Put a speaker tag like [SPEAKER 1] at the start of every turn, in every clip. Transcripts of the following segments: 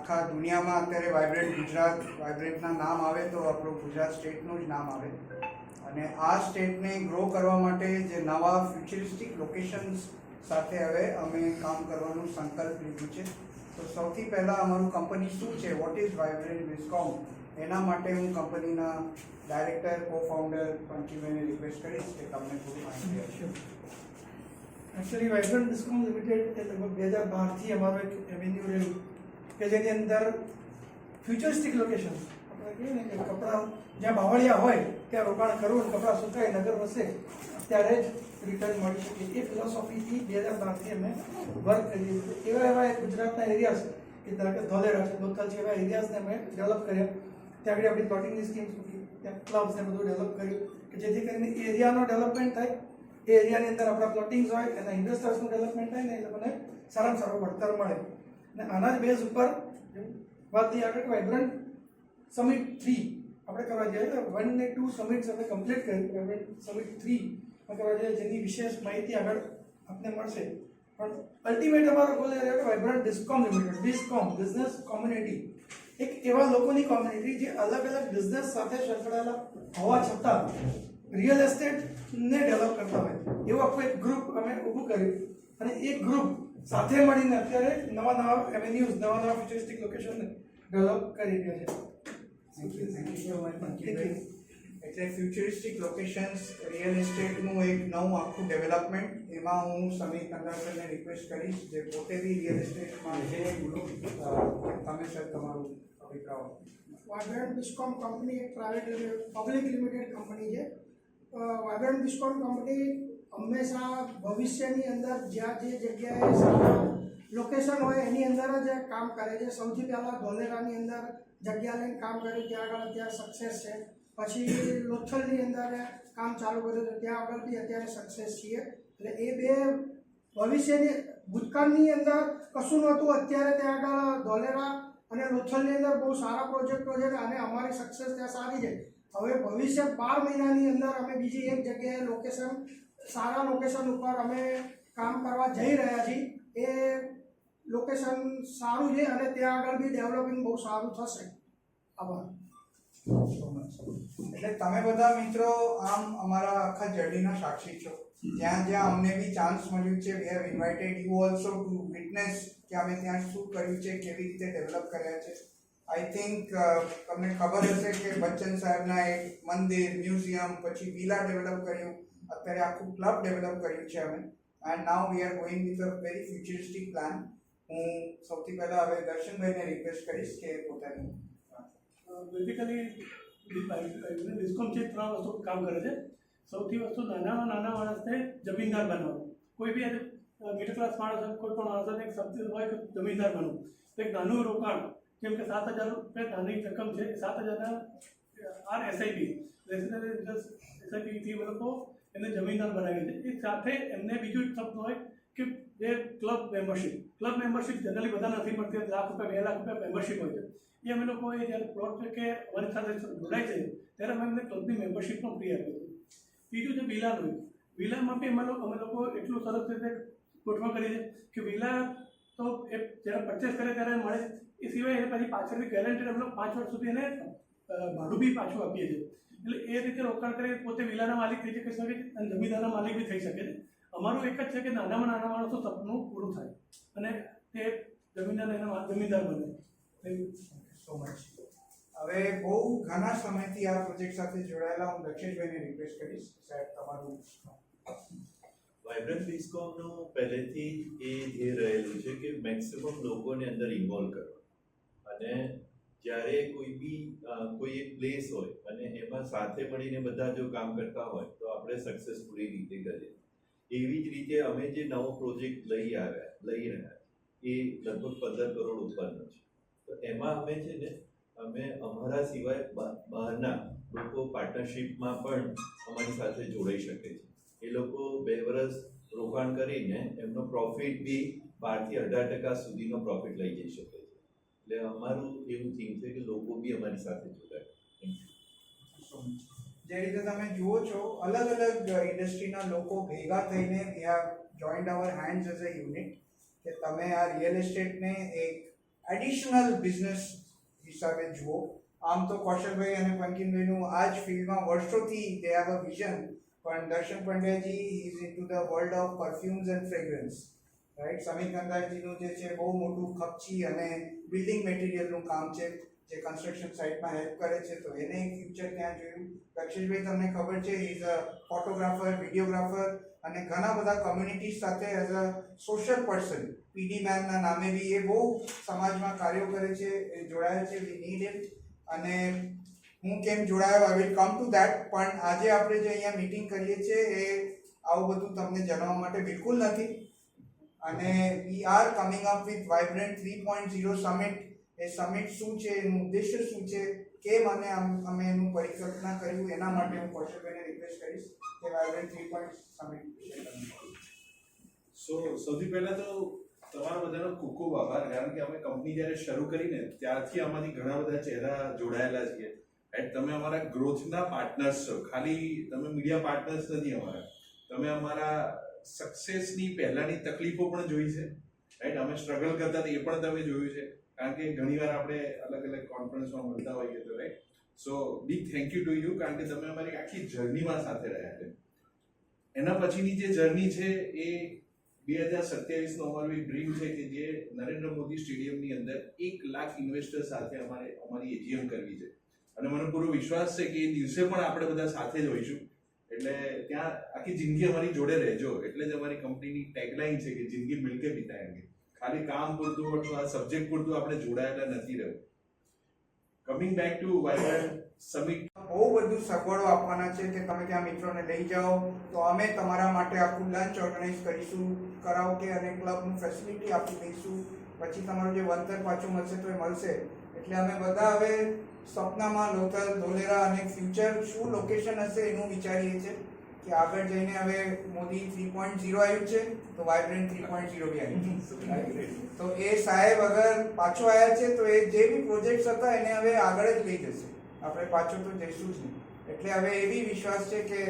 [SPEAKER 1] આખા દુનિયામાં અત્યારે વાઇબ્રન્ટ ગુજરાત, વાઇબ્રન્ટના નામ આવે તો આપણું ગુજરાત સ્ટેટનું જ નામ આવે. અને આ સ્ટેટને ગ્રો કરવા માટે જે નવા ફ્યુચરિસ્ટિક લોકેશન્સ સાથે હવે અમે કામ કરવાનું સંકલ્પ લીધું છે. તો સૌથી પહેલાં અમારું કંપની શું છે, વોટ ઇઝ વાઇબ્રન્ટ વિસ્કોમ, એના માટે હું કંપનીના ડાયરેક્ટર, કો ફાઉન્ડર પંકીભાઈને રિક્વેસ્ટ કરીશ કે તમને થોડી માહિતી આપશે.
[SPEAKER 2] एक्चुअली वाइब्रंट विस्कॉम लिमिटेड એ લગભગ 2012થી અમારો એક એવેન્યુ રહ્યું કે જેની અંદર ફ્યુચરિસ્ટિક લોકેશન, આપણે કહીએ ને કે કપડાં જ્યાં બાવળિયા હોય ત્યાં રોકાણ કરવું અને કપડાં સુકાય, નગર વસે ત્યારે જ રિટર્ન મળી શકે, એ ફિલોસોફીથી 2012થી અમે વર્ક કરીએ છીએ. એવા ગુજરાતના એરિયાઝ કે ધારો કે ધોલેરા છે, લોથલ છે, એવા એરિયાઝને અમે ડેવલપ કર્યા. ત્યાં આગળ આપણી પ્લોટિંગની સ્કીમ્સ મૂકી, ત્યાં ક્લબ્સને બધું ડેવલપ કર્યું કે જેથી કરીને એરિયાનો ડેવલપમેન્ટ થાય, એ એરિયાની અંદર આપણા પ્લોટિંગ્સ હોય, એના ઇન્ડસ્ટ્રીઝનું ડેવલપમેન્ટ થાય ને એ લોકોને સારામાં સારો વળતર મળે. અને આના જ બેઝ ઉપર વાત થઈ આગળ વાઇબ્રન્ટ સમિટ 3 આપણે કરવા જઈએ. 1 ને 2 સમિટ્સ અમે કમ્પ્લીટ કરી, વાઇબ્રન્ટ સમિટ 3 કરવા જઈએ જેની વિશેષ માહિતી આગળ આપને મળશે. પણ અલ્ટિમેટ અમારો ગોલ એ રહ્યો કે વાઇબ્રન્ટ વિસ્કોમ લિમિટેડ, વિસ્કોમ બિઝનેસ કોમ્યુનિટી, એક એવા લોકોની કોમ્યુનિટી જે અલગ અલગ બિઝનેસ સાથે સંકળાયેલા હોવા છતાં રિયલ એસ્ટેટને ડેવલપ કરતા હોય એવું આખું એક ગ્રુપ અમે ઊભું કર્યું. અને એ ગ્રુપ સાથે મળીને અત્યારે નવા એવેન્યુઝ, નવા ફ્યુચરિસ્ટિક લોકેશનને ડેવલપ કરી રહ્યા છે.
[SPEAKER 1] Thank you so much Pankibhai. એટલે ફ્યુચરિસ્ટિક લોકેશન્સ, રિયલ એસ્ટેટનું એક નવું આખું ડેવલપમેન્ટ, એમાં હું સમીર કંદાસરને રિક્વેસ્ટ કરીશ જે પોતે બી રિયલ એસ્ટેટમાં છે. તમે સર તમારું અભિપ્રાય.
[SPEAKER 3] વાઇબ્રન્ટ વિસ્કોમ કંપની એક પબ્લિક લિમિટેડ કંપની છે. વાઇબ્રન્ટ વિસ્કોમ કંપની હંમેશા ભવિષ્યની અંદર જ્યાં જે જગ્યાએ સારા લોકેશન હોય એની અંદર જ કામ કરે છે. સૌથી પહેલાં ધોલેરાની અંદર જગ્યા લઈને કામ કર્યું, ત્યાં આગળ અત્યારે સક્સેસ છે. પછી લોથલની અંદર કામ ચાલુ કર્યું તો ત્યાં આગળ બી અત્યારે સક્સેસ છીએ. એટલે એ બે ભવિષ્યની, ભૂતકાળની અંદર કશું નહોતું, અત્યારે ત્યાં આગળ ધોલેરા અને લોથલની અંદર બહુ સારા પ્રોજેક્ટો છે અને અમારી સક્સેસ ત્યાં સારી છે. હવે ભવિષ્ય 12 મહિનાની અંદર અમે બીજી એક જગ્યાએ લોકેશન, સારા લોકેશન ઉપર અમે કામ કરવા જઈ રહ્યા છીએ. એ લોકેશન સારું છે અને ત્યાં આગળ બી ડેવલપિંગ બહુ સારું થશે. આભાર.
[SPEAKER 1] એટલે તમે બધા મિત્રો આમ અમારા આખા જર્નીના સાક્ષી છો. જ્યાં જ્યાં અમને બી ચાન્સ મળ્યું છે, we have invited you also two witness કે અમે ત્યાં શું કર્યું છે, કેવી રીતે ડેવલપ કર્યા છે. આઈ થિંક તમને ખબર હશે કે બચ્ચન સાહેબના એક મંદિર, મ્યુઝિયમ, પછી વિલા ડેવલપ કર્યું, અત્યારે આખું ક્લબ ડેવલપ કર્યું છે અમે. And now we are going with a very futuristic plan. હું સૌથી પહેલાં હવે દર્શનભાઈને રિક્વેસ્ટ કરીશ કે પોતાની
[SPEAKER 2] બેઝિકલી વિસ્કોમ છે 3 વસ્તુ કામ કરે છે. સૌથી વસ્તુ નાના માણસને જમીનદાર બનાવવું. કોઈ બી મિડલ ક્લાસ માણસ, કોઈ પણ માણસને એક સપનું હોય કે જમીનદાર બનવું. એક નાનું રોકાણ, જેમ કે 7,000 રૂપિયા નાની રકમ છે, 7,000 એસઆઈપી એસઆઈપીથી લોકો એમને જમીનદાર બનાવી છે. એ સાથે એમને બીજું એક સપનું હોય કે જે ક્લબ મેમ્બરશિપ જનરલી બધા નથી મળતી, ₹1,00,000 2 લાખ રૂપિયા મેમ્બરશિપ હોય છે. એ અમે લોકોએ જ્યારે પ્લોટ છે કે અમારી સાથે જોડાય છે ત્યારે અમે એમને ક્લબની મેમ્બરશિપ પણ ફ્રી આપીએ છીએ. બીજું છે વિલાનું. વિલામાં બી અમે લોકો એટલું સરસ રીતે ગોઠવણ કરીએ છીએ કે વિલા તો એ જ્યારે પરચેસ કરે ત્યારે મળે, એ સિવાય એને પછી પાછળની ગેરંટી અમે લોકો 5 વર્ષ સુધી એને ભાડું બી પાછું આપીએ છીએ. એટલે એ રીતે રોકાણ કરી પોતે વિલાના માલિક થઈ શકે છે અને જમીનદારના માલિક બી થઈ શકે છે. અમારું એક જ છે કે નાનામાં નાના માણસો સપનું પૂરું થાય અને તે જમીનદાર બને. Thank you
[SPEAKER 1] so much. હવે બહુ ઘણા સમયથી આ પ્રોજેક્ટ સાથે જોડાયેલા હું દક્ષેશભાઈને રિક્વેસ્ટ કરીશ, સાહેબ તમારું.
[SPEAKER 4] વાઇબ્રન્ટ વિસ્કોમનું પહેલેથી એ ધ્યેય રહેલું છે કે મેક્સિમમ લોકોને અંદર ઇન્વોલ્વ કરવા. અને જ્યારે કોઈ એક પ્લેસ હોય અને એમાં સાથે મળીને બધા જો કામ કરતા હોય તો આપણે સક્સેસફુલી રીતે કરીએ. એવી જ રીતે અમે જે નવો પ્રોજેક્ટ લઈ રહ્યા એ લગભગ 15 કરોડ ઉપરનો છે. તો એમાં અમે છે ને અમારા સિવાય બહારના લોકો પાર્ટનરશિપમાં પણ અમારી સાથે જોડાઈ શકે છે. એ લોકો 2 વર્ષ રોકાણ કરીને એમનો પ્રોફિટ બી 12% થી 18% સુધીનો પ્રોફિટ લઈ જઈ શકે છે. એટલે અમારું એવું થીમ છે કે લોકો બી અમારી સાથે જોડાય.
[SPEAKER 1] જે રીતે તમે જુઓ છો, અલગ અલગ ઇન્ડસ્ટ્રીના લોકો ભેગા થઈને we have joined our hands as a unit કે તમે આ રિયલ એસ્ટેટને એક એડિશનલ બિઝનેસ હિસાબે જુઓ. આમ તો કૌશલભાઈ અને પંકિમભાઈનું આ જ ફિલ્ડમાં વર્ષોથી દે હેવ અ વિઝન, પણ Darshan Pandyaji is into the world of perfumes and fragrance, right. Sameer કંદારજીનું જે છે બહુ મોટું ખપચી અને બિલ્ડિંગ મટીરિયલનું કામ છે જે કન્સ્ટ્રક્શન સાઇટમાં હેલ્પ કરે છે, તો એને એક ફ્યુચર ત્યાં જોયું. દક્ષેશભાઈ તમને ખબર છે ઇઝ અ ફોટોગ્રાફર, વિડીયોગ્રાફર અને ઘણા બધા કમ્યુનિટીઝ સાથે એઝ અ સોશિયલ પર્સન પીડી મેનના નામે બી એ બહુ સમાજમાં કાર્યો કરે છે, એ જોડાયેલ છે. We need it. અને હું કેમ જોડાયો, I will come to that. પણ આજે આપણે જે અહીંયા મીટિંગ કરીએ છીએ એ આવું બધું તમને જણાવવા માટે બિલકુલ નથી. અને we are coming up with vibrant 3.0 summit. A summit શું છે, એનું ઉદ્દેશ્ય શું છે, કેમ અને અમે એનું પરિકલ્પના કર્યું, એના માટે હું કૌશલભાઈને રિક્વેસ્ટ કરીશ કે વાઇબ્રન્ટ 3.0 સમિટ વિશે તમે કહો.
[SPEAKER 5] સૌથી પહેલા તો તમારા બધાનો ખૂબ ખૂબ આભાર, કારણ કે અમે કંપની જ્યારે શરૂ કરીને ત્યારથી આમાંથી ઘણા બધા ચહેરા જોડાયેલા છીએ. એન્ડ તમે અમારા ગ્રોથના પાર્ટનર્સ છો. ખાલી તમે મીડિયા પાર્ટનર્સ નથી અમારા, તમે અમારા સક્સેસની પહેલાની તકલીફો પણ જોઈ છે, રાઈટ. અમે સ્ટ્રગલ કરતા હતા એ પણ તમે જોયું છે, કારણ કે ઘણીવાર આપણે અલગ અલગ કોન્ફરન્સમાં મળતા હોઈએ તો, right. So big thank you to you, કારણ કે તમે અમારી આખી જર્નીમાં સાથે રહ્યા છે. એના પછીની જે જર્ની છે એ 2027નો અમારું એક ડ્રીમ છે કે જે નરેન્દ્ર મોદી સ્ટેડિયમની અંદર 1 લાખ ઇન્વેસ્ટર સાથે અમારી એજીએમ કરવી છે. અને મને પૂરો વિશ્વાસ છે કે એ દિવસે પણ આપણે બધા સાથે જ હોઈશું. એટલે ત્યાં આખી જિંદગી અમારી જોડે રહેજો. એટલે જ અમારી કંપનીની ટેગલાઇન છે કે જિંદગી મિલકે બિતાએંગે. ખાલી કામ પૂરતું અથવા સબ્જેક્ટ પૂરતું આપણે જોડાયેલા નથી રહેવું. Coming back to vibrant summit,
[SPEAKER 1] બહુ બધું સગવડો આપવાના છે કે તમે ત્યાં મિત્રોને લઈ જાઓ તો અમે તમારા માટે આખું લંચ ઓર્ગેનાઇઝ કરીશું, કરાઓકે અને ક્લબનું ફેસિલિટી આપી દઈશું. પછી તમારું જે વળતર પાછું મળશે તો એ મળશે. એટલે અમે બધા હવે સપનામાં લોથલ, ધોલેરા અને ફ્યુચર શું લોકેશન હશે એનું વિચારીએ છીએ કે આગળ જઈને હવે મોદી 3.0 આવ્યું છે તો વાઇબ્રન્ટ 3.0 બી આવ્યું છે. તો એ સાહેબ અગર પાછો આવ્યા છે તો એ જે બી પ્રોજેક્ટ્સ હતા એને હવે આગળ જ લઈ જશે, આપણે પાછો તો જઈશું જ નહીં. એટલે હવે એવી વિશ્વાસ છે કે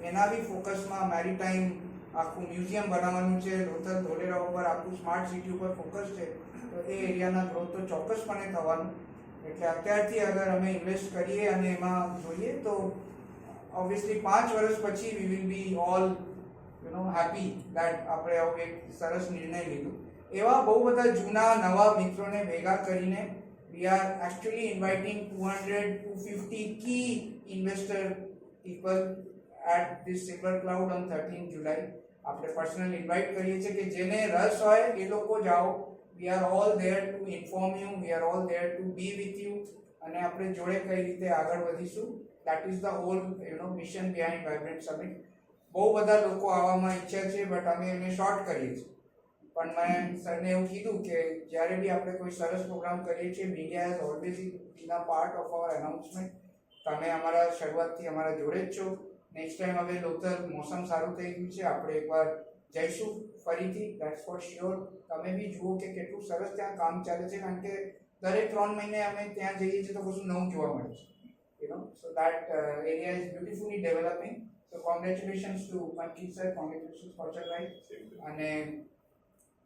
[SPEAKER 1] એના બી ફોકસમાં મેરીટાઈમ આખું મ્યુઝિયમ બનાવવાનું છે, લોથલ ધોલેરા ઉપર આખું સ્માર્ટ સિટી ઉપર ફોકસ છે, તો એ એરિયાના ગ્રોથ તો ચોક્કસપણે થવાનું. એટલે અત્યારથી અગર અમે ઇન્વેસ્ટ કરીએ અને એમાં જોઈએ તો ઓબ્વિયસલી 5 વર્ષ પછી we will be all happy that આપણે આવું એક સરસ નિર્ણય લીધો. એવા બહુ બધા જૂના નવા મિત્રોને ભેગા કરીને we are actually inviting 200-250 key investor people at this Silver Cloud on 13th July. આપણે પર્સનલ ઇન્વાઇટ કરીએ છીએ કે જેને રસ હોય એ લોકો જાઓ. we are all there to inform you, we are all there to be with you. અને આપણે જોડે કઈ રીતે આગળ વધીશું, that is the whole mission behind Vibrant Summit. બહુ બધા લોકો આવવામાં ઈચ્છા છે બટ અમે એને શોર્ટ કરીએ છીએ. પણ મેં સરને એવું કીધું કે જ્યારે બી આપણે કોઈ સરસ પ્રોગ્રામ કરીએ છીએ, media has always bin a part of our announcement. તમે અમારા શરૂઆતથી અમારા જોડે જ છો. નેક્સ્ટ ટાઈમ હવે લોથલ મોસમ સારું થઈ ગયું છે, આપણે એકવાર જઈશું ફરીથી, દેટ્સ ફોર શ્યોર. તમે બી જુઓ કે કેટલું સરસ ત્યાં કામ ચાલે છે, કારણ કે દરેક 3 મહિને અમે ત્યાં જઈએ છીએ તો કશું નવું જોવા મળે છે. So that area is beautifully developing. So congratulations to Pankit sir, congratulations Kaushalbhai. અને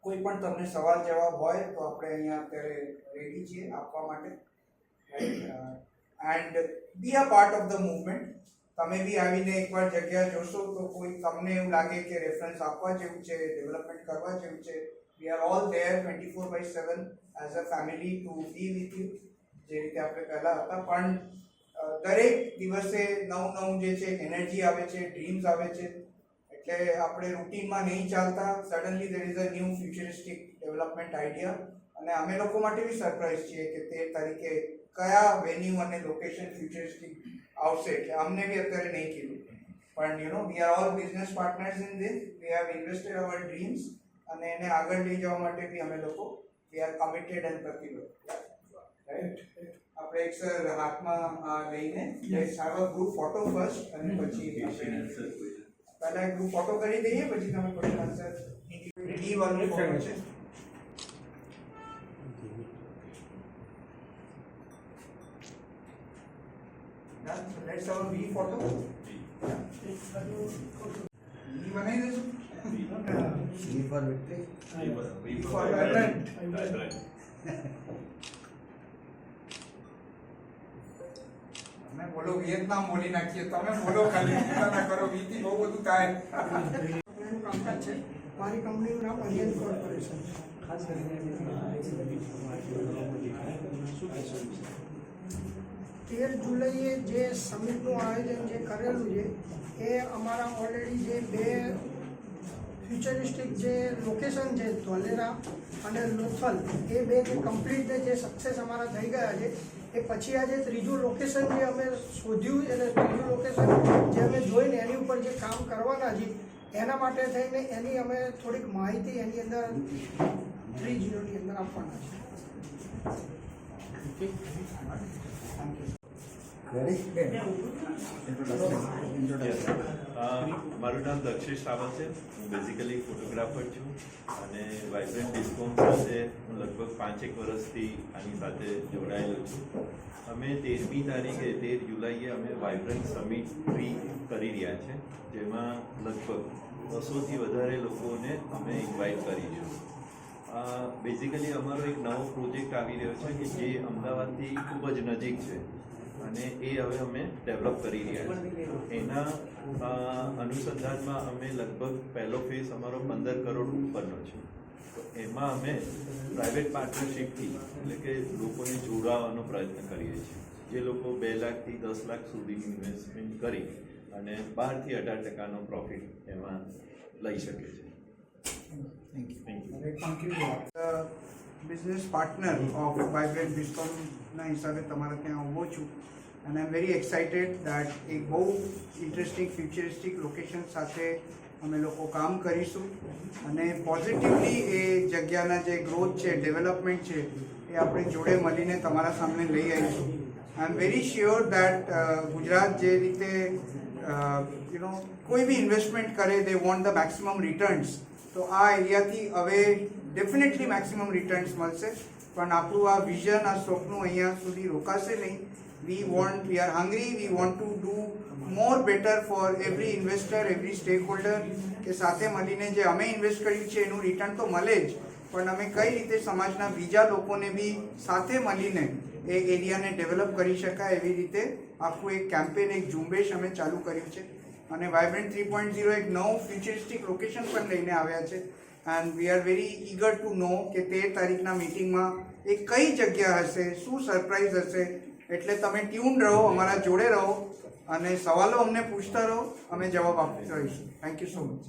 [SPEAKER 1] કોઈ પણ તમને સવાલ જવાબ હોય તો આપણે અહીંયા અત્યારે રેડી છીએ આપવા માટે. And be a part of the movement. તમે બી આવીને એકવાર જગ્યા જોશો તો કોઈ તમને એવું લાગે કે રેફરન્સ આપવા જેવું છે, ડેવલપમેન્ટ કરવા જેવું છે, we are all there 24/7 as a family to be with you. જે રીતે આપણે પહેલાં હતા, પણ દરેક દિવસે નવું જે છે એનર્જી આવે છે, ડ્રીમ્સ આવે છે. એટલે આપણે રૂટીનમાં નહીં ચાલતા. Suddenly there is a new futuristic development idea. અને અમે લોકો માટે બી સરપ્રાઈઝ છીએ કે 13 તારીખે કયા વેન્યુ અને લોકેશન ફ્યુચરિસ્ટિક આવશે. એટલે અમને બી અત્યારે નહીં કીધું, પણ we are all business partners in this. We have invested our dreams અને એને આગળ લઈ જવા માટે બી અમે લોકો વી આર કમિટેડ એન્ડ પ્રતિબદ્ધ. રાઈટ. આપણે એક સર હાથમાં લઈને let's have a group photo first અને પછી પહેલા એક ગ્રુપ ફોટો કરી દઈએ, પછી તમે ક્વેશ્ચન આન્સર ડી વાળું ફોટો છે. Let's have a V photo. V બનાવી દેશું.
[SPEAKER 5] V for victory.
[SPEAKER 1] V for vibrant. તમે બોલો વિયેતનામ બોલી નાખીએ, તમે બોલો ખાલી ચિંતા ના કરો, વીથી બહુ બધું થાય.
[SPEAKER 3] એનું કામકાજ છે. મારી કંપનીનું નામ અરિયન કોર્પોરેશન છે. 13 જુલાઈએ જે સમિટનું આયોજન જે કરેલું છે એ અમારા ઓલરેડી જે 2 ફ્યુચરિસ્ટિક જે લોકેશન છે ધોલેરા અને લોથલ, એ 2 જે કમ્પ્લીટ જે સક્સેસ અમારા થઈ ગયા છે. એ પછી આજે ત્રીજું લોકેશન જે અમે શોધ્યું એટલે ત્રીજું લોકેશન જે અમે જોઈને એની ઉપર જે કામ કરવાના છીએ એના માટે થઈને એની અમે થોડીક માહિતી એની અંદર 30 ની અંદર આપવાના છે.
[SPEAKER 4] મારું નામ દક્ષેશ રાવલ છે. હું બેઝિકલી ફોટોગ્રાફર છું અને વાઇબ્રન્ટ ડિસ્કોમ સાથે હું લગભગ 5 વર્ષથી આની સાથે જોડાયેલો છું. અમે 13મી તારીખે 13 જુલાઈએ અમે વાઇબ્રન્ટ સમિટ 3 કરી રહ્યા છે, જેમાં લગભગ 200થી વધારે લોકોને અમે ઇન્વાઇટ કરીશું. બેઝિકલી અમારો એક નવો પ્રોજેક્ટ આવી રહ્યો છે કે જે અમદાવાદથી ખૂબ જ નજીક છે અને એ હવે અમે ડેવલપ કરી રહ્યા છીએ. એના અનુસંધાનમાં અમે લગભગ પહેલો ફેઝ અમારો 15 કરોડ ઉપરનો છે. તો એમાં અમે પ્રાઇવેટ પાર્ટનરશિપથી એટલે કે લોકોને જોડાવાનો પ્રયત્ન કરીએ છીએ, જે લોકો 2 લાખથી 10 લાખ સુધીની ઇન્વેસ્ટમેન્ટ કરી અને 12% થી 18% પ્રોફિટ એમાં લઈ શકે છે.
[SPEAKER 1] બિઝનેસ પાર્ટનર ઓફ વાઇબ્રન્ટ ડિસ્કોમના હિસાબે તમારા ત્યાં ઊભો છું અને આઈ એમ વેરી એક્સાઇટેડ દેટ એક બહુ ઇન્ટરેસ્ટિંગ ફ્યુચરિસ્ટિક લોકેશન સાથે અમે લોકો કામ કરીશું અને પોઝિટિવલી એ જગ્યાના જે ગ્રોથ છે, ડેવલપમેન્ટ છે, એ આપણે જોડે મળીને તમારા સામે લઈ આવીશું. I am very sure that Gujarat જે રીતે કોઈ બી ઇન્વેસ્ટમેન્ટ કરે they want the maximum returns, તો આ એરિયાથી હવે ડેફિનેટલી મેક્સિમમ રિટર્ન્સ મળશે. પણ આપણું આ વિઝન, આ સ્વપ્નું અહીંયા સુધી રોકાશે નહીં. We are hungry, we want to do more better for every investor, every stakeholder, કે સાથે મળીને જે અમે ઇન્વેસ્ટ કર્યું છે એનું રિટર્ન તો મળે જ, પણ અમે કઈ રીતે સમાજના બીજા લોકોને બી સાથે મળીને એ એરિયાને ડેવલપ કરી શકાય એવી રીતે આખું એક કેમ્પેન, એક ઝુંબેશ અમે ચાલુ કર્યું છે. અને વાઇબ્રન્ટ 3.0 એક નવું ફ્યુચરિસ્ટિક લોકેશન પણ લઈને આવ્યા છે and we are very eager to know કે 13 તારીખના મિટિંગમાં એ કઈ જગ્યા હશે, શું સરપ્રાઇઝ હશે. એટલે તમે ટ્યુન રહો, અમારા જોડે રહો અને સવાલો અમને પૂછતા રહો, અમે જવાબ આપતા રહીશું. Thank you so much.